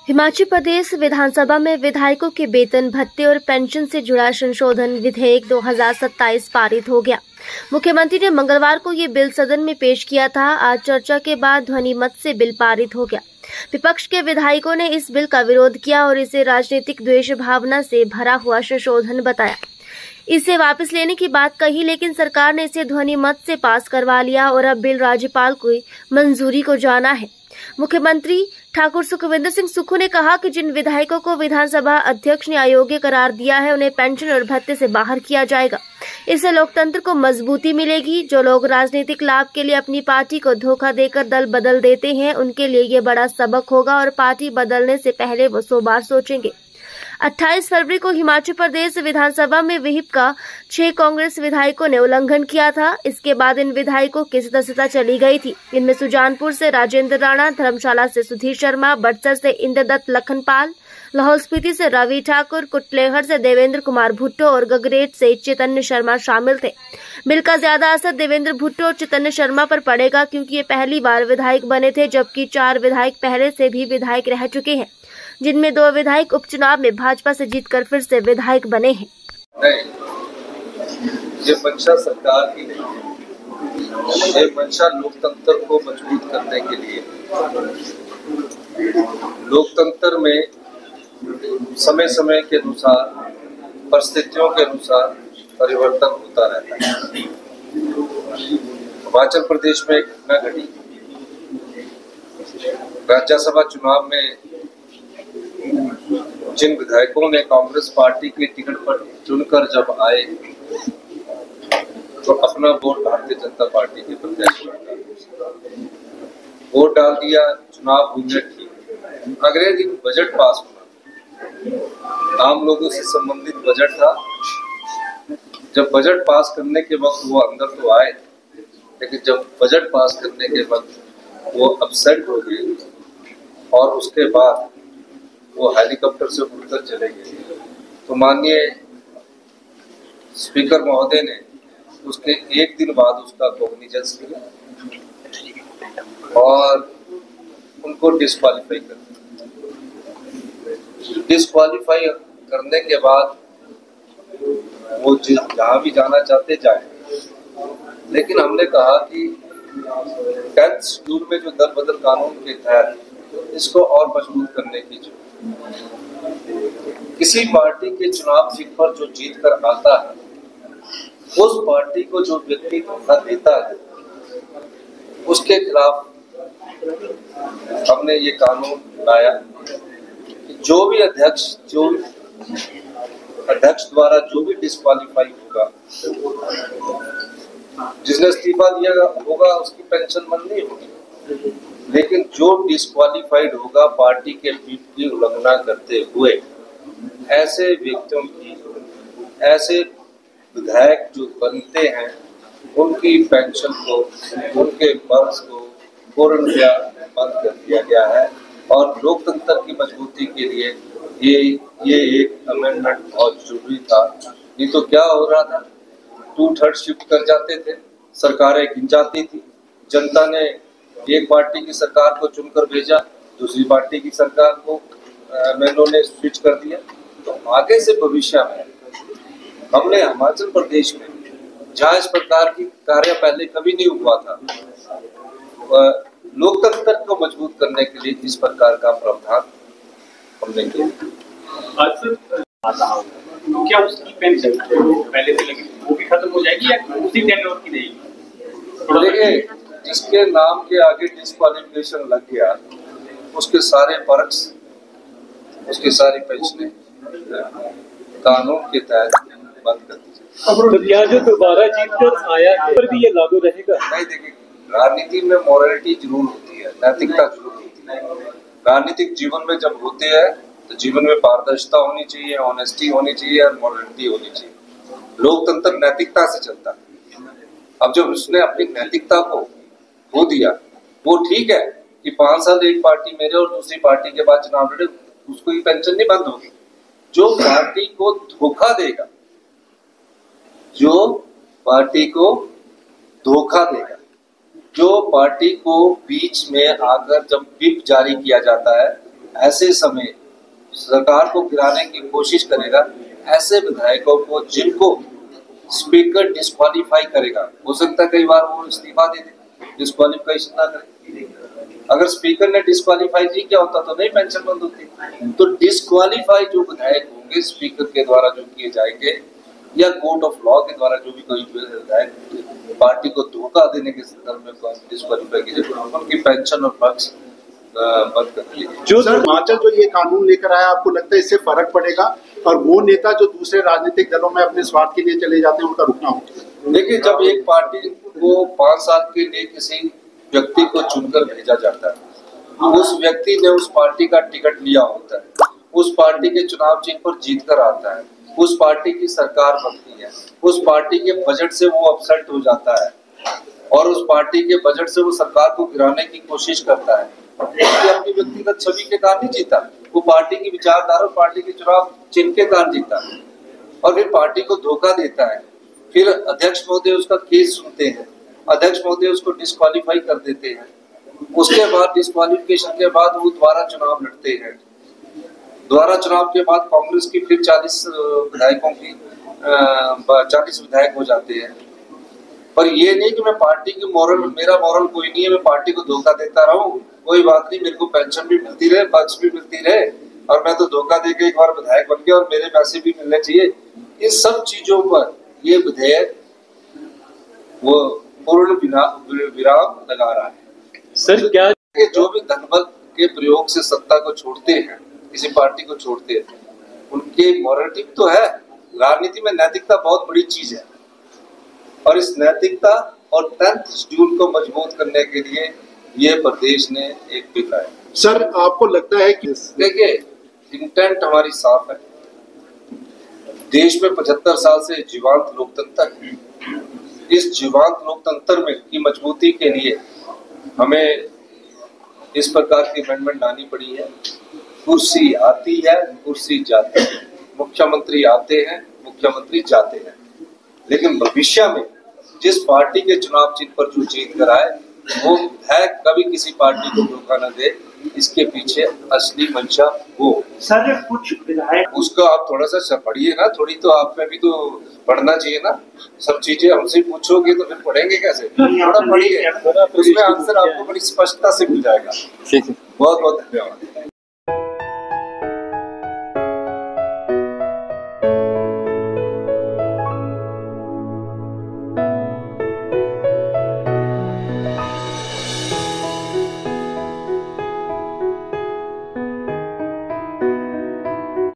हिमाचल प्रदेश विधानसभा में विधायकों के वेतन भत्ते और पेंशन से जुड़ा संशोधन विधेयक 2027 पारित हो गया। मुख्यमंत्री ने मंगलवार को ये बिल सदन में पेश किया था। आज चर्चा के बाद ध्वनि मत से बिल पारित हो गया। विपक्ष के विधायकों ने इस बिल का विरोध किया और इसे राजनीतिक द्वेष भावना से भरा हुआ संशोधन बताया। इसे वापस लेने की बात कही, लेकिन सरकार ने इसे ध्वनि मत से पास करवा लिया और अब बिल राज्यपाल की मंजूरी को जाना है। मुख्यमंत्री ठाकुर सुखविंदर सिंह सुक्खू ने कहा कि जिन विधायकों को विधानसभा अध्यक्ष ने अयोग्य करार दिया है, उन्हें पेंशन और भत्ते से बाहर किया जाएगा। इससे लोकतंत्र को मजबूती मिलेगी। जो लोग राजनीतिक लाभ के लिए अपनी पार्टी को धोखा देकर दल बदल देते हैं, उनके लिए ये बड़ा सबक होगा और पार्टी बदलने से पहले वो 100 बार सोचेंगे। 28 फरवरी को हिमाचल प्रदेश विधानसभा में व्हिप का 6 कांग्रेस विधायकों ने उल्लंघन किया था। इसके बाद इन विधायकों की सदस्यता चली गई थी। इनमें सुजानपुर से राजेंद्र राणा, धर्मशाला से सुधीर शर्मा, बड़सर से इंद्रदत्त लखनपाल, लाहौल स्पीति से रवि ठाकुर, कुटलेहड़ से देवेंद्र कुमार भुट्टो और गगरेट से चैतन्य शर्मा शामिल थे। बिल का ज्यादा असर देवेंद्र भुट्टो और चैतन्य शर्मा पर पड़ेगा, क्योंकि ये पहली बार विधायक बने थे, जबकि 4 विधायक पहले से भी विधायक रह चुके हैं, जिनमें 2 विधायक उपचुनाव में भाजपा से जीतकर फिर से विधायक बने हैं। नहीं, ये मंशा सरकार की नहीं है। ये मंशा लोकतंत्र को मजबूत करने के लिए। लोकतंत्र में समय समय के अनुसार, परिस्थितियों के अनुसार परिवर्तन होता रहता है। हिमाचल प्रदेश में एक घटना घटी। राज्यसभा चुनाव में जिन विधायकों ने कांग्रेस पार्टी के टिकट पर चुनकर जब आए, तो अपना वोट भारतीय जनता पार्टी के प्रत्याशी वोट डाल दिया। चुनाव हुए ठीक। अगले दिन बजट पास हुआ। आम लोगों से संबंधित बजट था। जब बजट पास करने के वक्त वो अंदर तो आए, लेकिन जब बजट पास करने के वक्त वो अपसेट हो गए और उसके बाद वो हेलीकॉप्टर से उड़कर चले गए। तो माननीय स्पीकर महोदय ने उसके एक दिन बाद उसका कॉग्निजेंस लिया और उनको डिस्क्वालीफाई कर दिया। डिस्क्वालीफाई करने के बाद वो जहाँ भी जाना चाहते जाए, लेकिन हमने कहा कि 10th शेड्यूल में जो दल बदल कानून के तहत इसको और मजबूत करने की जरूरत। किसी पार्टी के चुनाव सीट पर जो जीत कर आता है, उस पार्टी को जो व्यक्ति धोखा देता है, उसके खिलाफ हमने ये कानून लाया कि जो भी अध्यक्ष द्वारा जो भी डिस्क्वालीफाई होगा, जिसने इस्तीफा दिया होगा, उसकी पेंशन बंद नहीं होगी। लेकिन जो डिस्क्वालीफाइड होगा पार्टी के व्हिप की उल्लंघना करते हुए, ऐसे व्यक्तियों की, ऐसे विधायक जो बनते हैं, उनकी पेंशन को, उनके फर्ज को पूर्णतया बंद कर दिया गया है। और लोकतंत्र की मजबूती के लिए ये एक अमेंडमेंट बहुत जरूरी था। नहीं तो क्या हो रहा था, 2/3 शिफ्ट कर जाते थे, सरकारें गिन जाती थी। जनता ने एक पार्टी की सरकार को चुनकर भेजा, दूसरी पार्टी की सरकार को एमएलओ ने स्विच कर दिया। तो आगे से भविष्य में हमने हिमाचल प्रदेश में, जहाँ इस प्रकार की कार्य पहले कभी नहीं हुआ था, लोकतंत्र को मजबूत करने के लिए इस प्रकार का प्रावधान हमने किया। क्या उसकी पेंशन पहले से लगी वो भी खत्म हो जाएगी या उसी टेन्योर की रहेगी? देखिए, जिसके नाम के आगे डिस्क्वालिफिकेशन लग गया, उसके सारे पर्क्स, उसकी सारी पेंशनें कानून के तहत बंद कर दी जाए। जो दोबारा जीतकर आया है, पर भी ये लागू रहेगा? नहीं, देखिए, राजनीति में मोरालिटी जरूर होती है, नैतिकता जरूर होती है। राजनीतिक जीवन में जब होते हैं तो जीवन में पारदर्शिता होनी चाहिए, ऑनेस्टी होनी चाहिए और मोरालिटी होनी चाहिए। लोकतंत्र नैतिकता से चलता है। अब जब उसने अपनी नैतिकता को खो दिया, वो ठीक है कि 5 साल एक पार्टी मेरे और दूसरी पार्टी के बाद चुनाव लड़े, उसको ये पेंशन नहीं बंद होगी। जो पार्टी को धोखा देगा, जो पार्टी को धोखा देगा, जो पार्टी को बीच में आकर जब व्हिप जारी किया जाता है ऐसे समय सरकार को गिराने की कोशिश करेगा, ऐसे विधायकों को जिनको स्पीकर डिस्क्वालीफाई करेगा, हो सकता है कई बार वो इस्तीफा दे दे, डिस्क्वालीफिकेशन ना करे। अगर स्पीकर ने डिस्क्वालीफाई नहीं किया होता तो नहीं पेंशन बंद होती। तो डिस्क्वालीफाई जो विधायक होंगे स्पीकर के द्वारा जो किए जाएंगे या कोर्ट ऑफ लॉ के द्वारा जो भी कोई विधायक पार्टी को धोखा देने के संदर्भ में डिस्क्वालीफाई किए, उनकी पेंशन और पक्ष बंद कर दिए। जो सर हिमाचल जो ये कानून लेकर आया, आपको लगता है इससे फर्क पड़ेगा? और वो नेता जो दूसरे राजनीतिक दलों में अपने स्वार्थ के लिए चले जाते हैं, उनका रुकना होगा? देखिए, जब एक पार्टी को 5 साल के लिए किसी व्यक्ति को चुनकर भेजा जाता है, उस व्यक्ति ने उस पार्टी का टिकट लिया होता है, उस पार्टी के चुनाव चिन्ह पर जीत कर आता है, उस पार्टी की सरकार बनती है, उस पार्टी के बजट से वो अपसेट हो जाता है और उस पार्टी के बजट से वो सरकार को गिराने की कोशिश करता है। अपनी व्यक्तिगत छवि के कारण नहीं जीता, वो पार्टी की विचारधारा और पार्टी के चुनाव चिन्ह के कारण जीता और फिर पार्टी को धोखा देता है। फिर अध्यक्ष महोदय उसका केस सुनते हैं, अध्यक्ष महोदय उसको डिस्क्वालीफाई कर देते हैं, उसके बाद डिस्क्वालीफिकेशन के बाद वो दोबारा चुनाव लड़ते हैं। दोबारा चुनाव के बाद कांग्रेस की फिर 40 विधायकों की 40 विधायक हो जाते हैं। पर ये नहीं कि मैं पार्टी की मेरा मॉरल कोई नहीं है, मैं पार्टी को धोखा देता रहूं, कोई बात नहीं, मेरे को पेंशन भी मिलती रहे, पक्ष भी मिलती रहे और मैं तो धोखा देके एक बार विधायक बन गया और मेरे पैसे भी मिलने चाहिए। इन सब चीजों पर ये विधेयक वो पूर्ण विराम लगा रहा है। सर क्या जो भी धनबल के प्रयोग से सत्ता को छोड़ते हैं, किसी पार्टी को छोड़ते हैं, उनके मॉरलिटी तो है। राजनीति में नैतिकता बहुत बड़ी चीज है और इस नैतिकता और 10th शेड्यूल को मजबूत करने के लिए ये प्रदेश ने एक बिल है। सर आपको लगता है कि देखिए, इंटेंट हमारी साफ है। देश में 75 साल से जीवांत लोकतंत्र है। इस जीवांत लोकतंत्र में की मजबूती के लिए हमें इस प्रकार की अमेंडमेंट लानी पड़ी है। कुर्सी आती है, कुर्सी जाती है, मुख्यमंत्री आते हैं, मुख्यमंत्री जाते हैं, लेकिन भविष्य में जिस पार्टी के चुनाव चिन्ह पर जो जीत कर आए वो विधायक कभी किसी पार्टी को धोखा न दे, इसके पीछे असली मंशा वो। सर कुछ विधायक उसको आप थोड़ा सा पढ़िए ना, थोड़ी तो आप में भी तो पढ़ना चाहिए ना। सब चीजें हमसे पूछोगे तो फिर पढ़ेंगे कैसे? थोड़ा पढ़िए, उसमें आंसर आपको बड़ी स्पष्टता से मिल जाएगा। ठीक है, बहुत बहुत धन्यवाद।